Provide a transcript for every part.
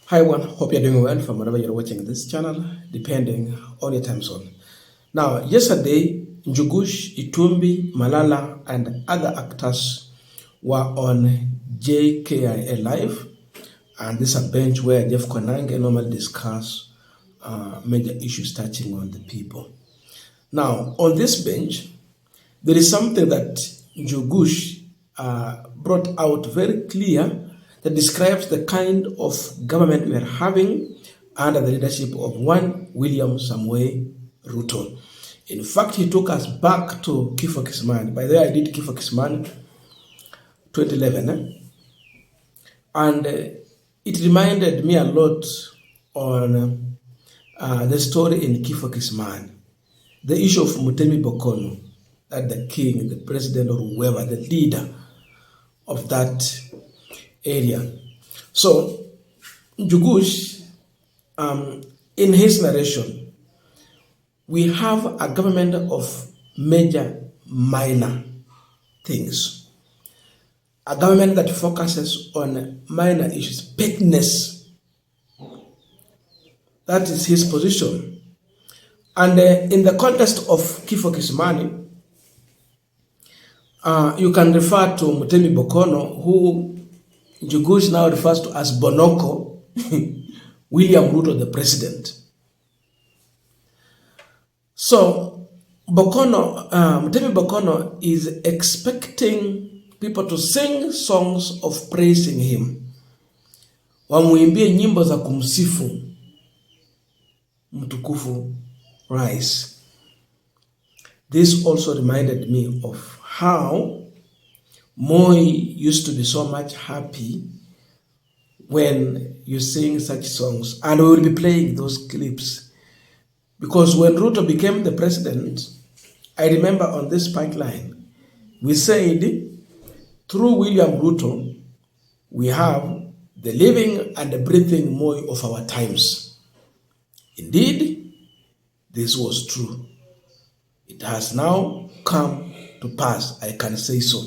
Hi everyone, hope you're doing well from wherever you're watching this channel, depending on your time zone. Now, yesterday, Njugush, Itumbi, Malala, and other actors were on JKIA Live, and this is a bench where Jeff Koinange normally discuss major issues touching on the people. Now, on this bench, there is something that Njugush brought out very clear that describes the kind of government we are having under the leadership of one William Samoei Ruto. In fact, he took us back to Kifo Kisimani. By the way, I did Kifo Kisimani 2011. And it reminded me a lot on the story in Kifo Kisimani. The issue of Mutemi Bokono, that the king, the president, or whoever, the leader of that area. So, Njugush, in his narration, we have a government of major, minor things. A government that focuses on minor issues, pettiness. That is his position. And in the context of Kifo Kisimani, you can refer to Mutemi Bokono, who Njugush now refers to as Bonoko, William Ruto, the president. So, Mutemi Bokono is expecting people to sing songs of praising him. Wamuimbie nyimbo za kumsifu mtukufu rais. This also reminded me of how Moi used to be so much happy when you sing such songs, and we will be playing those clips. Because when Ruto became the president, I remember on this Punchline, we said, through William Ruto, we have the living and the breathing Moi of our times. Indeed, this was true. It has now come to pass, I can say so.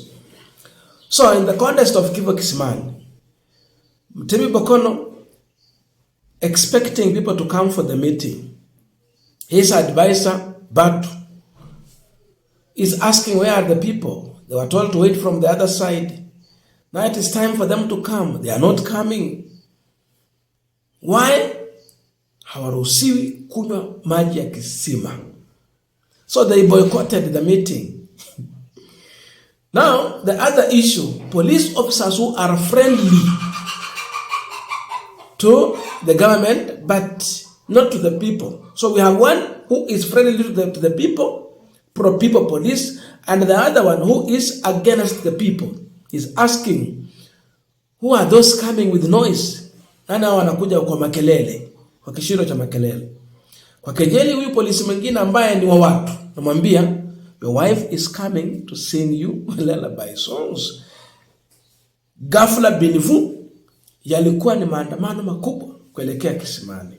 So, in the context of Kifo Kisimani, Mutemi Bokono expecting people to come for the meeting. His advisor, Batu, is asking where are the people? They were told to wait from the other side. Now it is time for them to come. They are not coming. Why? Hawaruhusiwi kunywa maji ya kisima. So they boycotted the meeting. Now, the other issue, police officers who are friendly to the government, but not to the people. So we have one who is friendly to the people, pro-people police, and the other one who is against the people. Is asking, who are those coming with noise? Nana wanakuja kwa makelele, kwa kishindo cha makelele. Kwa kejeli huyu polisi mwingine ambaye ni wa watu, namwambia, your wife is coming to sing you lullaby songs. Ghafla binivu yalikuwa ni maandamano makubwa kuelekea Kisimani.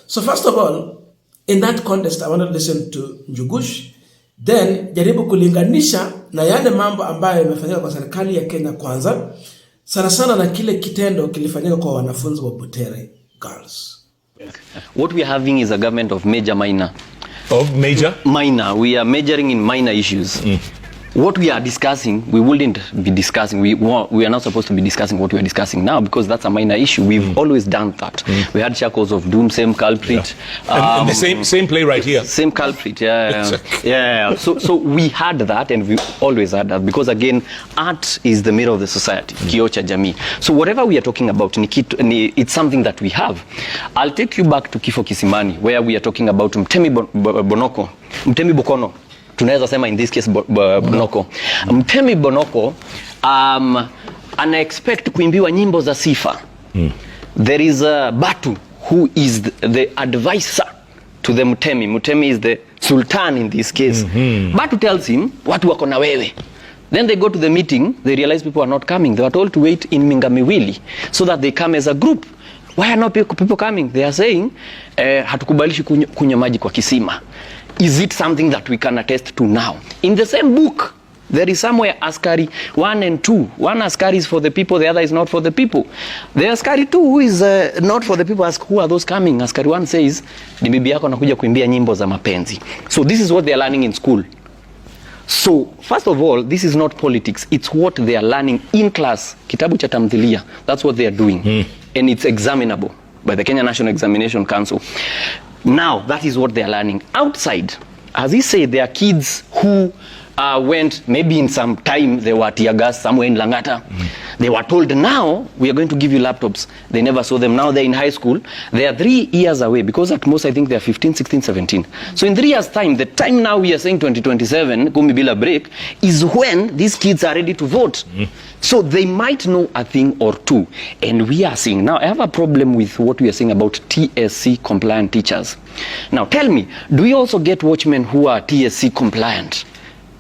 So first of all, in that context, I want to listen to Njugush. Then, jaribu kulinganisha na yale mambo ambayo yamefanyika kwa serikali ya Kenya kwanza, sana sana na kile kitendo kilifanyika kwa wanafunzi wa Butere girls. What we are having is a government of major, minor. Of major? Minor. We are majoring in minor issues. What we are discussing, we wouldn't be discussing. We are not supposed to be discussing what we are discussing now because that's a minor issue. We've always done that. We had shackles of doom, same culprit. Yeah. And the same play right here. Same culprit, yeah. Yeah. So we had that, and we always had that because again, art is the mirror of the society. Kioo cha jamii. So whatever we are talking about, it's something that we have. I'll take you back to Kifo Kisimani, where we are talking about Mutemi Bokono. Tunaweza sema in this case Bonoko. Mutemi Bonoko ana expect kuimbiwa nyimbo za sifa. There is a Batu who is the advisor to the Mutemi. Mutemi is the sultan in this case. Batu tells him watu wako na wewe. Then they go to the meeting, they realize people are not coming. They are told to wait in Mingamiwili so that they come as a group. Why are not people coming? They are saying hatukubalishi kunywa maji kwa kisima. Is it something that we can attest to now? In the same book, There is somewhere askari 1 and 2. One askari is for the people, the other is not for the people. The askari 2 who is not for the people, ask who are those coming. Askari 1 says, ni bibi yako anakuja kuimbia nyimbo za mapenzi. So this is what they are learning in school. So first of all, this is not politics. It's what they are learning in class. Kitabu cha tamthilia. That's what they are doing. And it's examinable by the Kenya National Examination Council. Now, that is what they are learning. Outside, as he said, there are kids who went, maybe in some time, they were tear gas somewhere in Langata. They were told, now, we are going to give you laptops. They never saw them. Now they're in high school. They are 3 years away, because at most, I think they are 15, 16, 17. So in 3 years' time, the time now we are saying 2027, Kumi Bila break, is when these kids are ready to vote. So they might know a thing or two. And we are seeing, now I have a problem with what we are saying about TSC compliant teachers. Now tell me, do we also get watchmen who are TSC compliant?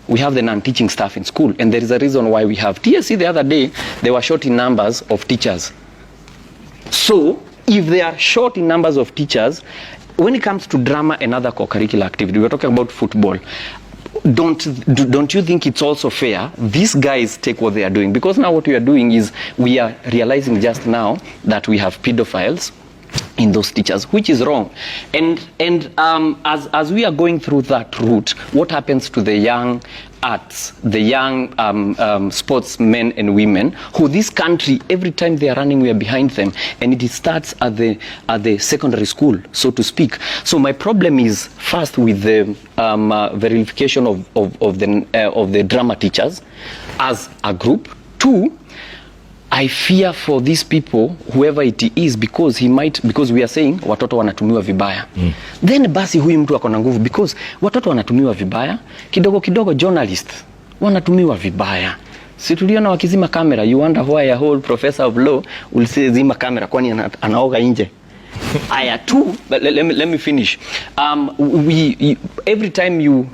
We have the non-teaching staff in school, and there is a reason why we have TSC. The other day, they were short in numbers of teachers. So, if they are short in numbers of teachers, when it comes to drama and other co-curricular activity, we're talking about football, don't you think it's also fair these guys take what they are doing? Because now what we are doing is, we are realizing just now that we have pedophiles in those teachers, which is wrong. And as we are going through that route, what happens to the young arts, the young sportsmen and women, who this country, every time they are running, we are behind them, and it starts at the secondary school, so to speak. So my problem is, first, with the verification of the drama teachers as a group. 2, I fear for these people, whoever it is, because we are saying watoto wanatumiwa vibaya. Then basi huyu mtu akona nguvu, because watoto wanatumiwa vibaya, kidogo journalist wanatumiwa vibaya. Si tuliona wakizima kamera, you wonder why a whole professor of law will say zima kamera, kwani anaoga nje. Aya 2, but let me finish. Every time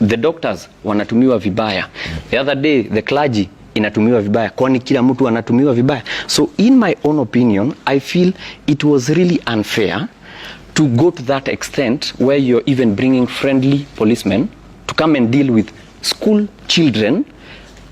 the doctors wanatumiwa vibaya. The other day, the clergy inatumiwa vibaya, kwani kila mtu anatumiwa vibaya. So in my own opinion, I feel it was really unfair to go to that extent where you're even bringing friendly policemen to come and deal with school children.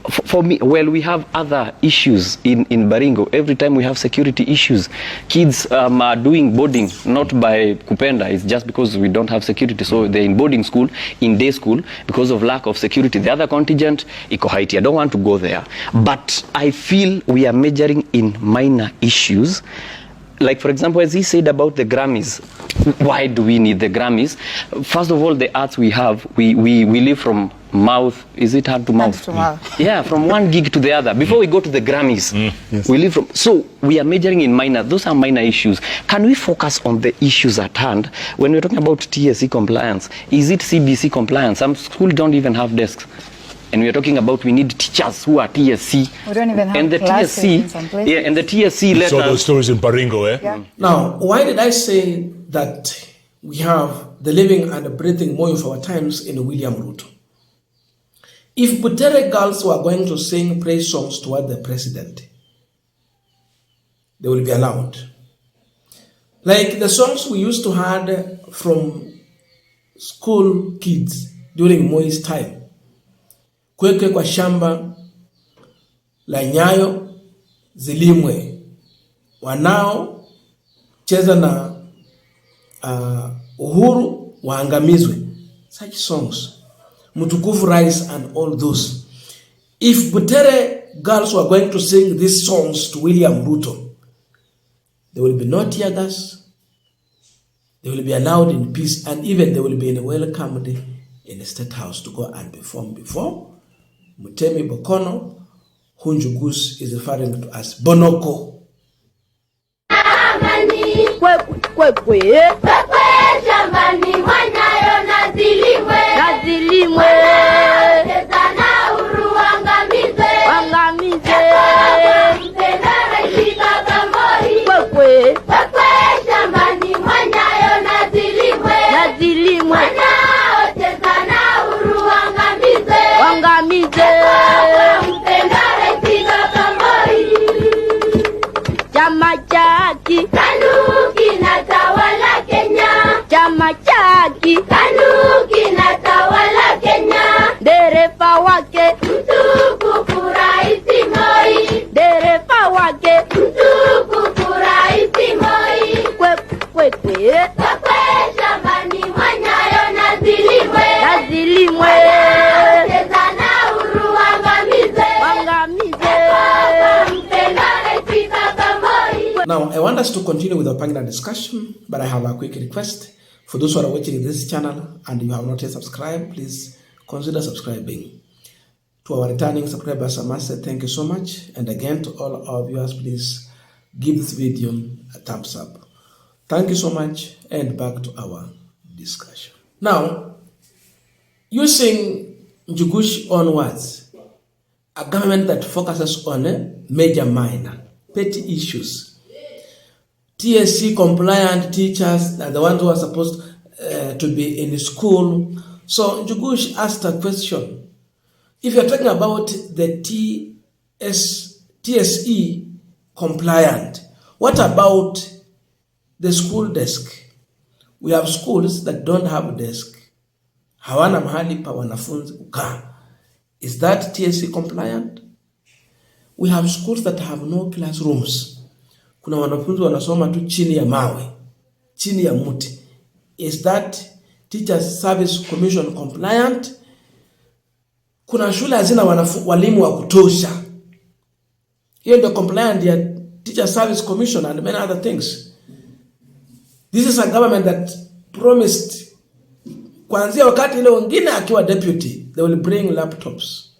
For me, well, we have other issues in Baringo. Every time we have security issues, kids are doing boarding, not by kupenda, it's just because we don't have security. So they're in boarding school, in day school, because of lack of security. The other contingent, iko Haiti. I don't want to go there. But I feel we are majoring in minor issues. Like, for example, as he said about the Grammys, why do we need the Grammys? First of all, the arts we have, we live from mouth, is it hand to mouth? Hand to mouth. Yeah, from one gig to the other. Before we go to the Grammys, yes. We live from, so we are majoring in minor, those are minor issues. Can we focus on the issues at hand? When we're talking about TSC compliance, is it CBC compliance? Some schools don't even have desks. And we are talking about, we need teachers who are TSC. We don't even have and the classes TSC, in some places. Yeah, and the TSC letter. Saw those stories in Baringo, eh? Yeah. Now, why did I say that we have the living and the breathing more of our times in William Ruto? If Butere girls were going to sing praise songs toward the president, they will be allowed. Like the songs we used to have from school kids during Moi's time. Kwekwe kwa shamba la Nyayo zilimwe, wanao cheza na Uhuru waangamizwe. Such songs, Mutukufu Rise and all those. If Butere girls were going to sing these songs to William Ruto, there will be no tear gas, they will be allowed in peace, and even they will be in a welcomed in the State House to go and perform before Mutemi Bokono, who Njugush is referring to as Bonoko. Chama chaki KANU kinatawala Kenya. Chama chaki KANU kinatawala Kenya. Dereva wake Now, I want us to continue with our panel discussion, but I have a quick request. For those who are watching this channel and you have not yet subscribed, please consider subscribing. To our returning subscribers, I must say thank you so much. And again, to all our viewers, please give this video a thumbs up. Thank you so much, and back to our discussion. Now, using Njugush onwards, a government that focuses on major minor, petty issues. TSC compliant teachers are the ones who are supposed to be in school. So Njugush asked a question. If you're talking about the TSE compliant, what about the school desk? We have schools that don't have desk. Hawana mahali pa wanafunzi kukaa. Is that TSE compliant? We have schools that have no classrooms. Kuna wanafunzi wanasoma tu chini ya mawe, chini ya muti. Is that Teachers Service Commission compliant? Kuna shule hazina walimu wa kutosha. Hiyo ndio compliant ya Teacher Service Commission and many other things. This is a government that promised kuanzia wakati ile wengine akiwa deputy, they will bring laptops.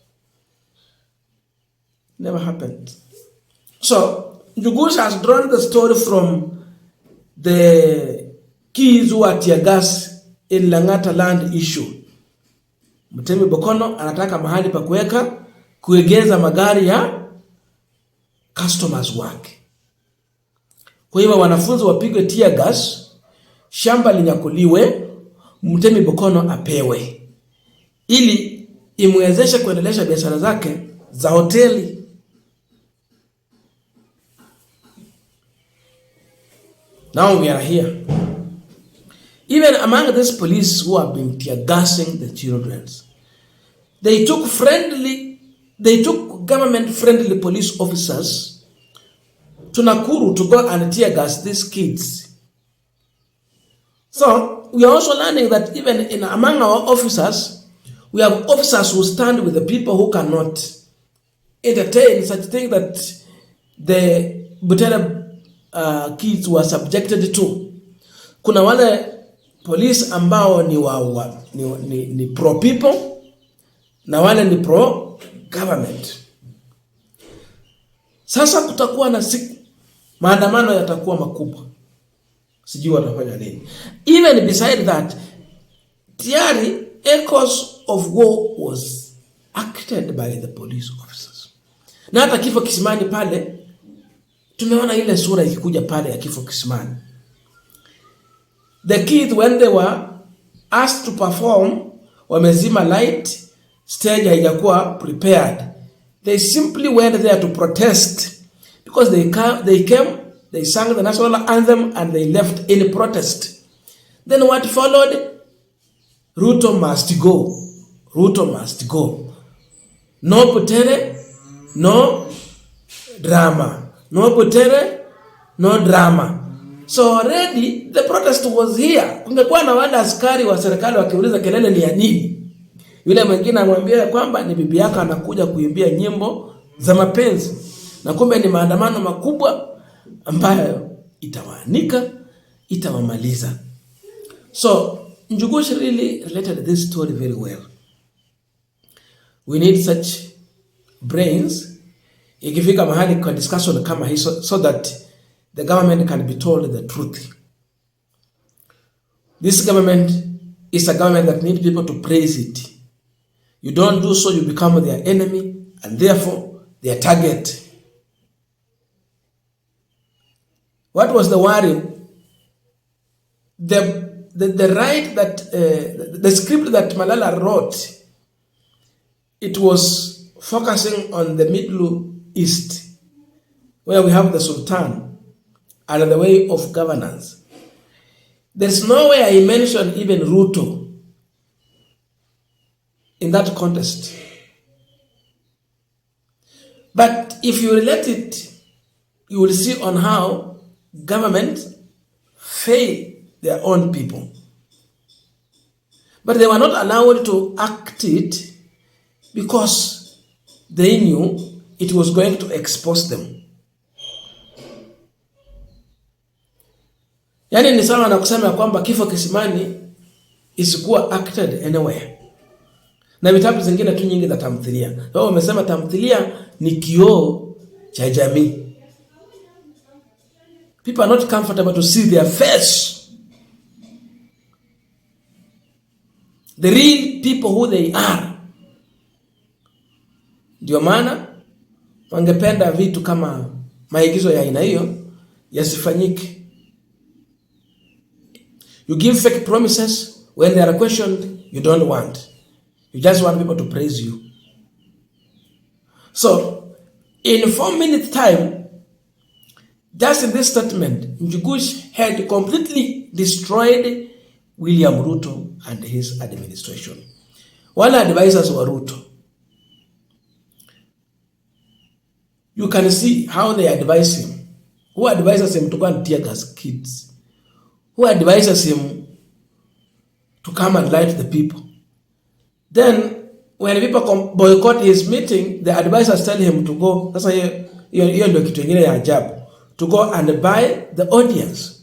Never happened. So, Njugush has drawn the story from the kids who are tear gas in Langata land issue. Mutemi Bokono anataka mahali pa kuegeza magari ya customers wake. Kwa hivyo wanafunzi wapigwe tear gas, shamba linyakuliwe, Mutemi Bokono apewe, ili imwezeshe kuendelesha biashara zake za hoteli. Now we are here. Even among these police who have been tear gassing the children, they took government friendly police officers to Nakuru to go and tear gas these kids. So we are also learning that even among our officers, we have officers who stand with the people who cannot entertain such thing that the Butere kids were subjected to. Kuna wale police ambao ni pro people na wale ni pro government. Sasa kutakuwa na siku maandamano yatakuwa makubwa. Sijui watafanya nini. Even beside that, tayari echoes of war was acted by the police officers. Na hata kifo kisimani pale tumeona ile sura ikikuja pale ya kifo kisimani. The kids, when they were asked to perform, wamezima light, stage haijakuwa prepared. They simply went there to protest because they came, they sang the national anthem and they left in protest. Then what followed? Ruto must go. Ruto must go. No Butere, no drama. No Butere, no drama. So already the protest was here. Kungekuwa na wale askari wa serikali wakiuliza kelele ni ya nini, yule mwingine amwambia kwamba ni bibi yake anakuja kuimbia nyimbo za mapenzi, na kumbe ni maandamano makubwa ambayo itawaanika, itawamaliza. So Njugush really related this story very well. We need such brains ikifika mahali kwa discussion kama hii, so that the government can be told the truth. This government is a government that needs people to praise it. You don't do so, you become their enemy and therefore their target. What was the worry? The right that the script that Malala wrote, it was focusing on the Middle East, where we have the Sultan and the way of governance. There's nowhere I mentioned even Ruto in that context. But if you relate it, you will see on how government fail their own people. But they were not allowed to act it because they knew it was going to expose them. Yani ni sawa na kusema kwamba kifo kisimani isikuwa acted anywhere. Na vitabu zingine tu nyingi za tamthilia. Wao wamesema tamthilia ni kioo cha jamii. People are not comfortable to see their face. The real people who they are. Ndio maana wangependa vitu kama maigizo ya aina hiyo yasifanyike. You give fake promises when they are questioned, you don't want. You just want people to praise you. So, in 4 minutes time, just in this statement, Njugush had completely destroyed William Ruto and his administration. One advisors were Ruto. You can see how they advise him. Who advises him to go and tear gas kids? Who advises him to come and lie to the people? Then, when people boycott his meeting, the advisors tell him to go. That's why hiyo ndio kitu kingine ya ajabu. To go and buy the audience.